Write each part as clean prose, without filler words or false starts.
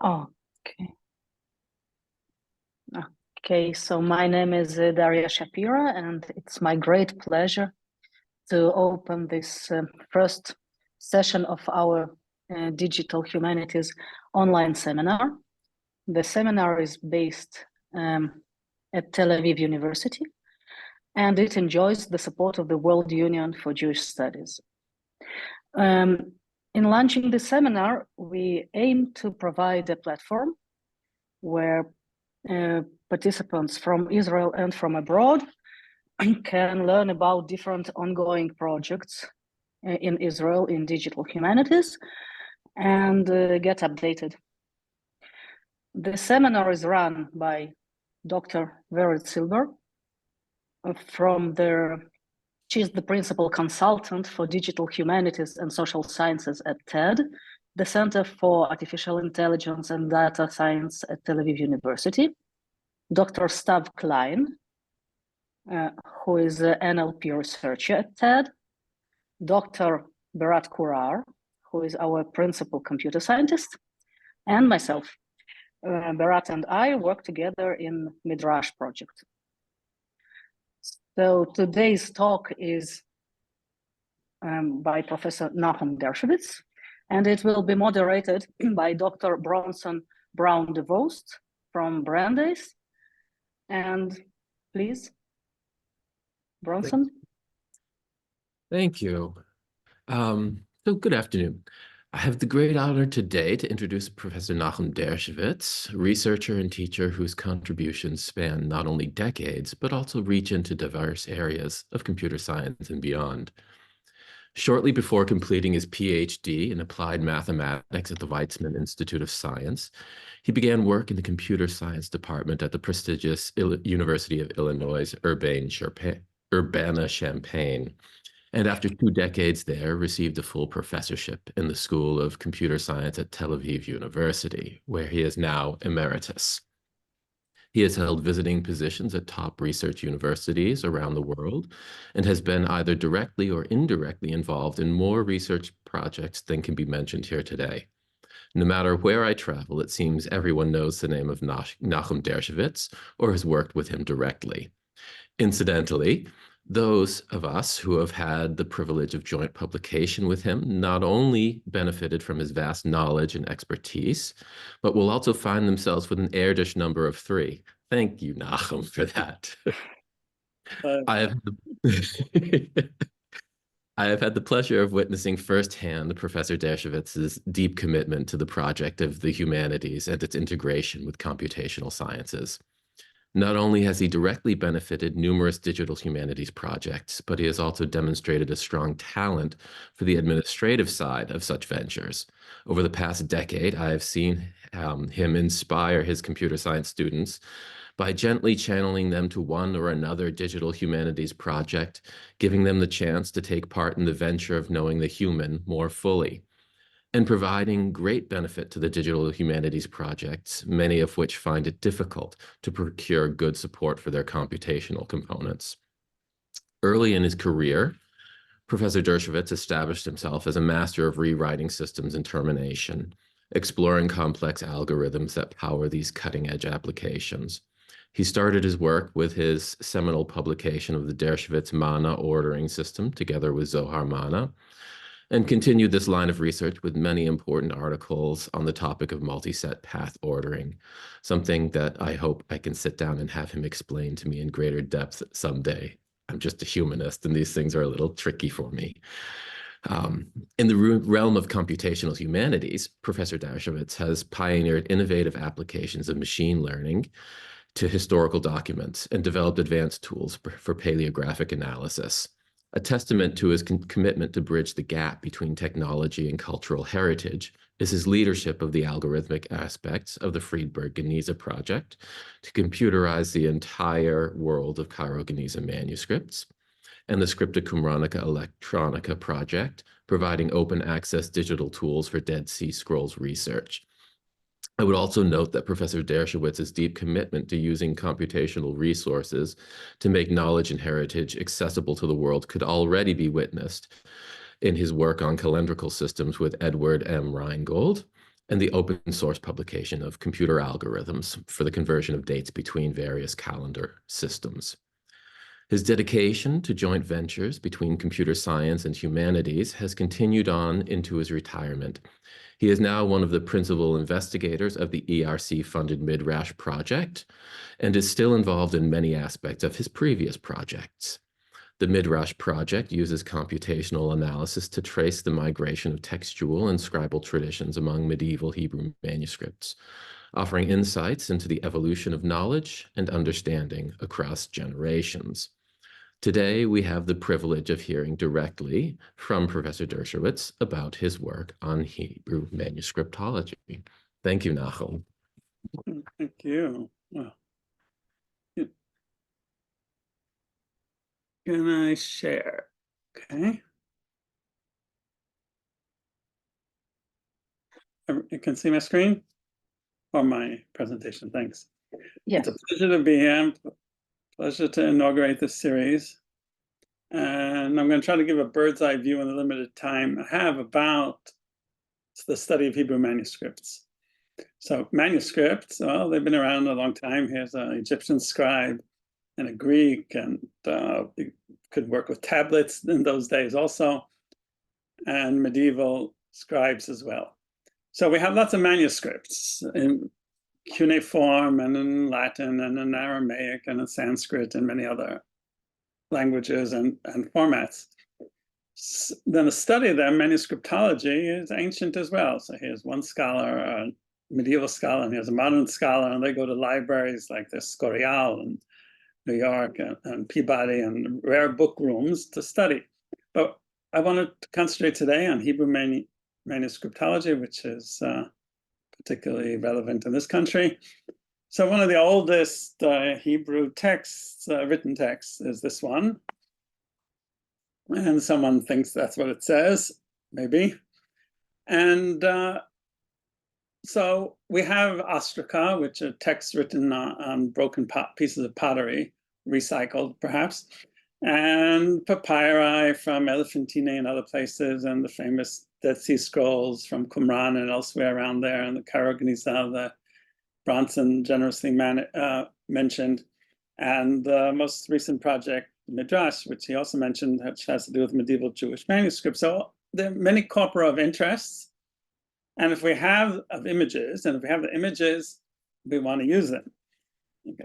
Oh, okay. Okay, so my name is Daria Shapira, and it's my great pleasure to open this first session of our Digital Humanities online seminar. The seminar is based at Tel Aviv University, and it enjoys the support of the World Union for Jewish Studies. In launching the seminar, we aim to provide a platform where participants from Israel and from abroad can learn about different ongoing projects in Israel in digital humanities and get updated. The seminar is run by Dr. Vered Silber she's the principal consultant for digital humanities and social sciences at TED, the Center for Artificial Intelligence and Data Science at Tel Aviv University. Dr. Stav Klein, who is an NLP researcher at TED, Dr. Berat Kurar, who is our principal computer scientist, and myself. Berat and I work together in Midrash project. So today's talk is by Professor Nachum Dershowitz, and it will be moderated by Dr. Bronson Brown DeVost from Brandeis. And please, Bronson. Thank you. So good afternoon. I have the great honor today to introduce Professor Nachum Dershowitz, researcher and teacher whose contributions span not only decades, but also reach into diverse areas of computer science and beyond. Shortly before completing his PhD in applied mathematics at the Weizmann Institute of Science, he began work in the computer science department at the prestigious University of Illinois' Urbana-Champaign, and after 2 decades there, received a full professorship in the School of Computer Science at Tel Aviv University, where he is now emeritus. He has held visiting positions at top research universities around the world and has been either directly or indirectly involved in more research projects than can be mentioned here today. No matter where I travel, it seems everyone knows the name of Nachum Dershowitz or has worked with him directly. Incidentally, those of us who have had the privilege of joint publication with him not only benefited from his vast knowledge and expertise, but will also find themselves with an Erdish number of 3. Thank you, Nachum, for that. I have had the pleasure of witnessing firsthand Professor Dershowitz's deep commitment to the project of the humanities and its integration with computational sciences. Not only has he directly benefited numerous digital humanities projects, but he has also demonstrated a strong talent for the administrative side of such ventures. Over the past decade, I have seen him inspire his computer science students by gently channeling them to one or another digital humanities project, giving them the chance to take part in the venture of knowing the human more fully, and providing great benefit to the digital humanities projects, many of which find it difficult to procure good support for their computational components. Early in his career, Professor Dershowitz established himself as a master of rewriting systems and termination, exploring complex algorithms that power these cutting-edge applications. He started his work with his seminal publication of the Dershowitz-Mana ordering system together with Zohar Mana, and continued this line of research with many important articles on the topic of multi-set path ordering, something that I hope I can sit down and have him explain to me in greater depth someday. I'm just a humanist, and these things are a little tricky for me. In the realm of computational humanities, Professor Dershowitz has pioneered innovative applications of machine learning to historical documents and developed advanced tools for paleographic analysis. A testament to his commitment to bridge the gap between technology and cultural heritage is his leadership of the algorithmic aspects of the Friedberg Geniza project to computerize the entire world of Cairo Geniza manuscripts, and the Scripta Qumranica Electronica project, providing open access digital tools for Dead Sea Scrolls research. I would also note that Professor Dershowitz's deep commitment to using computational resources to make knowledge and heritage accessible to the world could already be witnessed in his work on calendrical systems with Edward M. Reingold, and the open source publication of computer algorithms for the conversion of dates between various calendar systems. His dedication to joint ventures between computer science and humanities has continued on into his retirement. He is now one of the principal investigators of the ERC-funded Midrash project and is still involved in many aspects of his previous projects. The Midrash project uses computational analysis to trace the migration of textual and scribal traditions among medieval Hebrew manuscripts, offering insights into the evolution of knowledge and understanding across generations. Today, we have the privilege of hearing directly from Professor Dershowitz about his work on Hebrew manuscriptology. Thank you, Nachum. Thank you. Well, can I share? Okay. You can see my screen or my presentation. Thanks. Yes. It's a pleasure to be here. Pleasure to inaugurate this series. And I'm going to try to give a bird's eye view in the limited time I have about the study of Hebrew manuscripts. So manuscripts, well, they've been around a long time. Here's an Egyptian scribe and a Greek, and you could work with tablets in those days also, and medieval scribes as well. So we have lots of manuscripts in cuneiform and in Latin and in Aramaic and in Sanskrit and many other languages and formats. Then the study of them, manuscriptology, is ancient as well. So here's one scholar, a medieval scholar, and here's a modern scholar, and they go to libraries like the Scorial in New York and Peabody and rare book rooms to study. But I wanted to concentrate today on Hebrew manuscriptology, which is particularly relevant in this country. So one of the oldest Hebrew texts, written texts, is this one. And someone thinks that's what it says, maybe. And so we have ostraca, which are texts written on broken pieces of pottery, recycled perhaps, and papyri from Elephantine and other places, and the famous Dead Sea Scrolls from Qumran and elsewhere around there, and the Cairo Geniza that Bronson generously mentioned, and the most recent project, Midrash, which he also mentioned, which has to do with medieval Jewish manuscripts. So there are many corpora of interests. And if we have images, and if we have the images, we want to use them. Okay,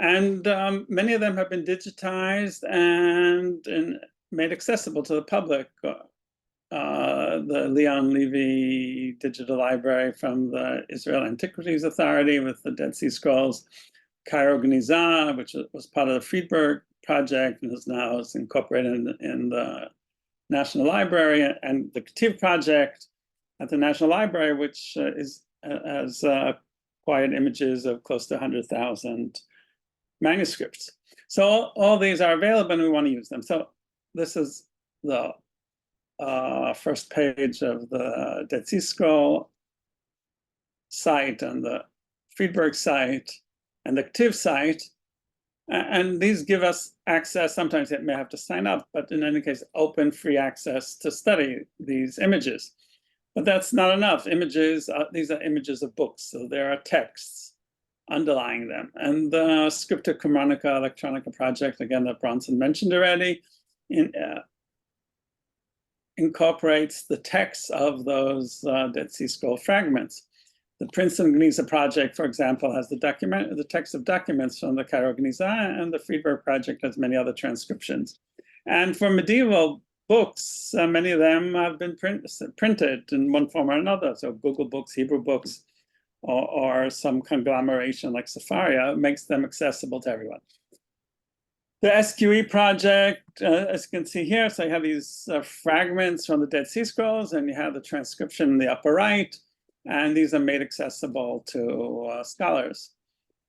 and many of them have been digitized and made accessible to the public. The Leon Levy Digital Library from the Israel Antiquities Authority with the Dead Sea Scrolls, Cairo Geniza, which was part of the Friedberg project and is now incorporated in the National Library, and the Ketiv project at the National Library, which has acquired images of close to 100,000 manuscripts. So all these are available and we want to use them. So this is the first page of the Dead Sea Scroll site and the Friedberg site and the Ketiv site. And these give us access. Sometimes it may have to sign up, but in any case, open, free access to study these images. But that's not enough. Images, these are images of books. So there are texts underlying them. And the Scripta Qumranica Electronica project, again, that Bronson mentioned already, incorporates the texts of those Dead Sea Scroll fragments. The Princeton Geniza project, for example, has the text of documents from the Cairo Geniza, and the Friedberg project has many other transcriptions. And for medieval books, many of them have been printed in one form or another. So Google Books, Hebrew Books, or some conglomeration like Sefaria makes them accessible to everyone. The SQE project, as you can see here, so you have these fragments from the Dead Sea Scrolls, and you have the transcription in the upper right, and these are made accessible to scholars.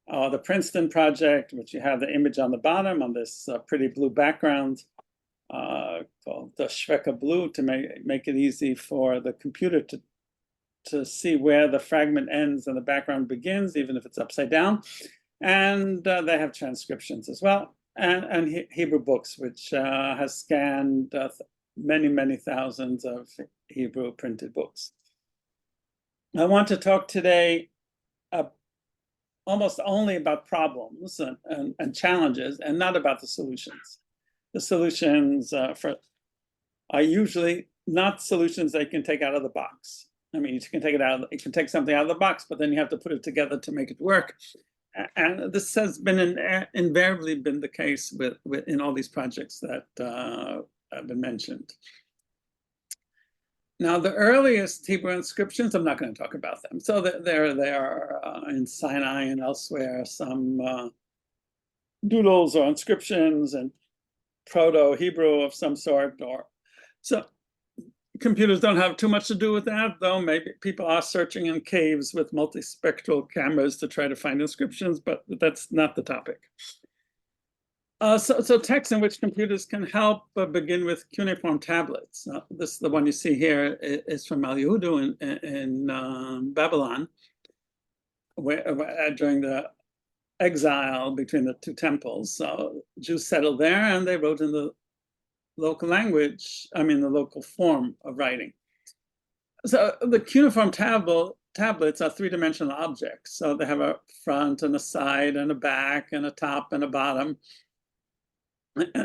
The Princeton project, which you have the image on the bottom on this pretty blue background called the Shveka Blue, to make it easy for the computer to see where the fragment ends and the background begins, even if it's upside down. And they have transcriptions as well. And Hebrew Books, which has scanned many, many thousands of Hebrew printed books. I want to talk today almost only about problems and challenges, and not about the solutions. The solutions are usually not solutions that you can take out of the box. I mean, you can take it out. You can take something out of the box, but then you have to put it together to make it work. And this has been invariably been the case with in all these projects that have been mentioned. Now, the earliest Hebrew inscriptions, I'm not going to talk about them. So there are in Sinai and elsewhere some doodles or inscriptions and Proto-Hebrew of some sort. Or so computers don't have too much to do with that, though maybe people are searching in caves with multispectral cameras to try to find inscriptions, but that's not the topic. So texts in which computers can help begin with cuneiform tablets. This, the one you see here, is from Al Yehudu in Babylon, where during the exile between the two temples. So Jews settled there, and they wrote in the local language, I mean the local form of writing. So the cuneiform tablets are three-dimensional objects. So they have a front and a side and a back and a top and a bottom.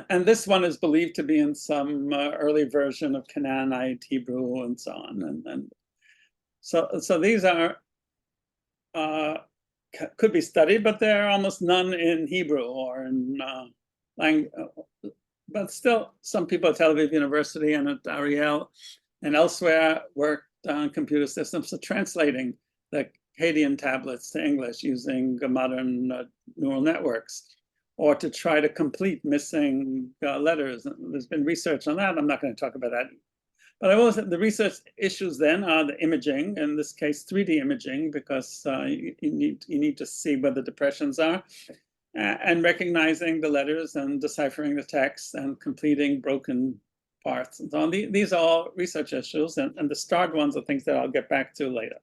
And this one is believed to be in some early version of Canaanite Hebrew and so on. And so these are could be studied, but there are almost none in Hebrew or in language. But still, some people at Tel Aviv University and at Ariel and elsewhere worked on computer systems for translating the Akkadian tablets to English using modern neural networks, or to try to complete missing letters. There's been research on that. I'm not going to talk about that. But I will say the research issues then are the imaging, in this case 3D imaging, because you need to see where the depressions are, and recognizing the letters and deciphering the text and completing broken parts and so on. These are all research issues, and the starred ones are things that I'll get back to later.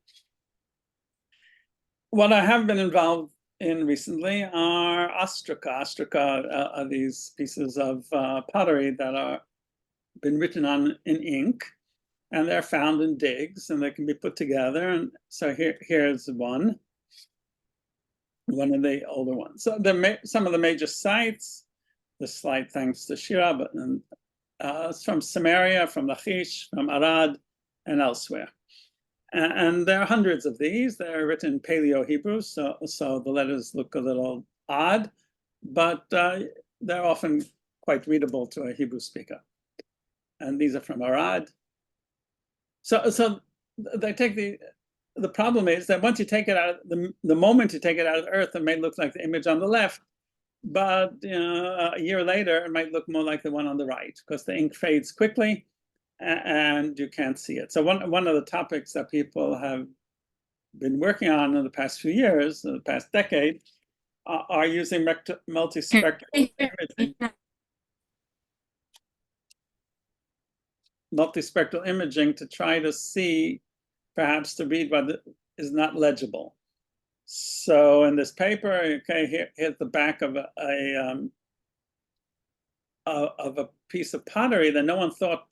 What I have been involved in recently are ostraca. Ostraca are these pieces of pottery that are been written on in ink, and they're found in digs, and they can be put together. And so here's one of the older ones. So some of the major sites, this slide thanks to Shira, but it's from Samaria, from Lachish, from Arad, and elsewhere. And there are hundreds of these. They're written in Paleo-Hebrew, so the letters look a little odd, but they're often quite readable to a Hebrew speaker. And these are from Arad. So they take the problem is that once you take it out, the moment you take it out of the earth, it may look like the image on the left, but a year later, it might look more like the one on the right, because the ink fades quickly and you can't see it. So one of the topics that people have been working on in the past few years, in the past decade, are using multispectral imaging. Multispectral imaging to try to see, perhaps to read what is not legible. So in this paper, okay, here's the back of a piece of pottery that no one thought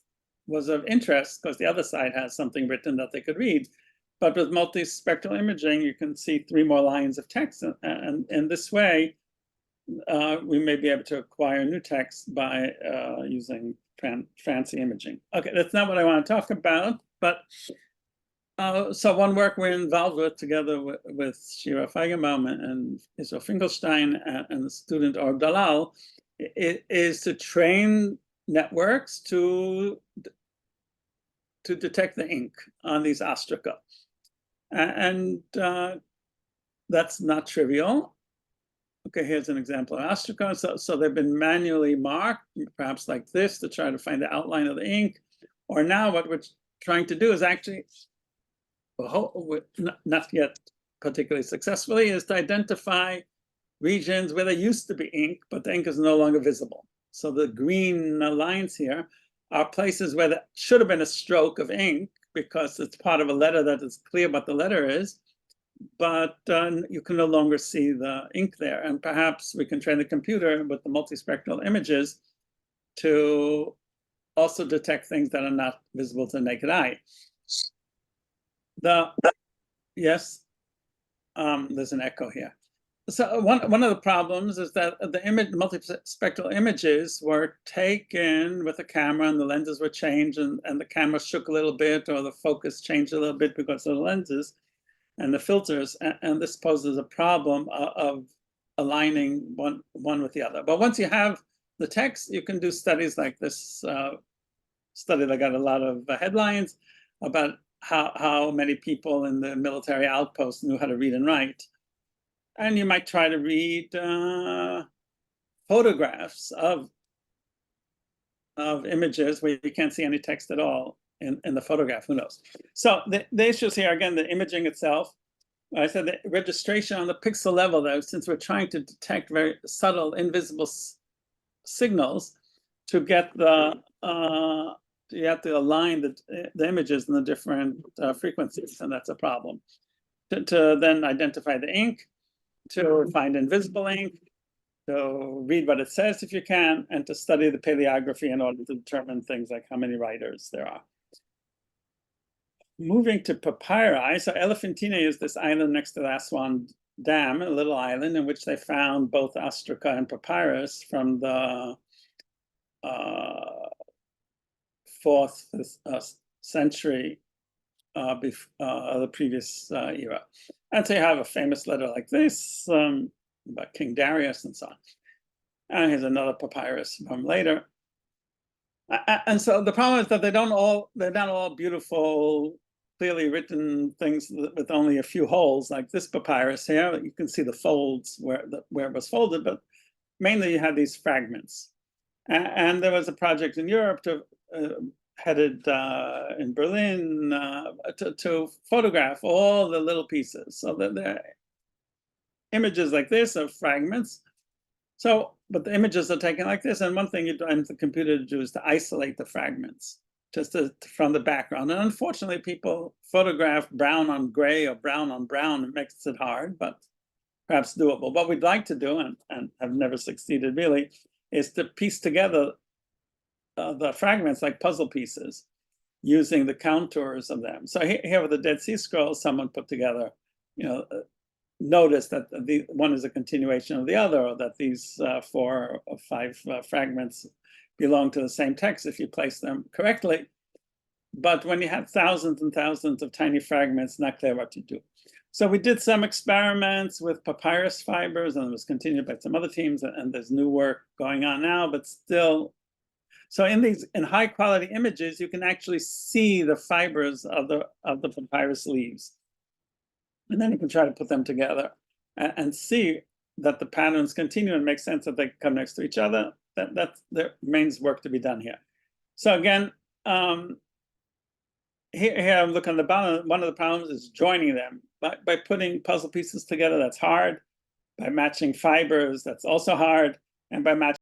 was of interest, because the other side has something written that they could read. But with multispectral imaging, you can see 3 more lines of text, and in this way, we may be able to acquire new text by using fancy imaging. Okay, that's not what I want to talk about, but so one work we're involved with together with Shira Feigenbaum and Israel Finkelstein and the student Or Dalal is to train networks to detect the ink on these ostraca. And that's not trivial. Okay, here's an example of ostraca. So they've been manually marked, perhaps like this, to try to find the outline of the ink. Or now what we're trying to do is actually, not yet particularly successfully, is to identify regions where there used to be ink, but the ink is no longer visible. So the green lines here are places where there should have been a stroke of ink, because it's part of a letter that is clear what the letter is, but you can no longer see the ink there. And perhaps we can train the computer with the multispectral images to also detect things that are not visible to the naked eye. The Yes, there's an echo here. So one of the problems is that the multispectral images were taken with a camera, and the lenses were changed, and the camera shook a little bit, or the focus changed a little bit because of the lenses and the filters, and this poses a problem of aligning one with the other. But once you have the text, you can do studies like this study that got a lot of headlines about how many people in the military outposts knew how to read and write. And you might try to read photographs of images where you can't see any text at all in the photograph. Who knows? So the issues here, again, the imaging itself. I said the registration on the pixel level, though, since we're trying to detect very subtle, invisible signals, to get you have to align the images in the different frequencies, and that's a problem. To then identify the ink, to find invisible ink, to read what it says if you can, and to study the paleography in order to determine things like how many writers there are. Moving to papyri, so Elephantine is this island next to the Aswan Dam, a little island in which they found both ostraca and papyrus from the 4th century of the previous era. And so you have a famous letter like this about King Darius and so on. And here's another papyrus from later. And so the problem is that they're not all beautiful, clearly written things with only a few holes, like this papyrus here. You can see the folds where it was folded, but mainly you have these fragments. And there was a project in Europe headed in Berlin to photograph all the little pieces. So the images like this are fragments. So, but the images are taken like this, and one thing you want the computer to do is to isolate the fragments just from the background. And unfortunately, people photograph brown on gray or brown on brown. It makes it hard, but perhaps doable. What we'd like to do, and have never succeeded really, is to piece together the fragments like puzzle pieces using the contours of them. So here with the Dead Sea Scrolls, someone put together, notice that the one is a continuation of the other, or that these 4 or 5 fragments belong to the same text if you place them correctly. But when you have thousands and thousands of tiny fragments, not clear what to do. So we did some experiments with papyrus fibers, and it was continued by some other teams, and there's new work going on now, but still. So in high quality images, you can actually see the fibers of the papyrus leaves. And then you can try to put them together and see that the patterns continue and make sense that they come next to each other. There remains work to be done here. So again, here I'm looking at the bottom. One of the problems is joining them. By putting puzzle pieces together, that's hard. By matching fibers, that's also hard. And by matching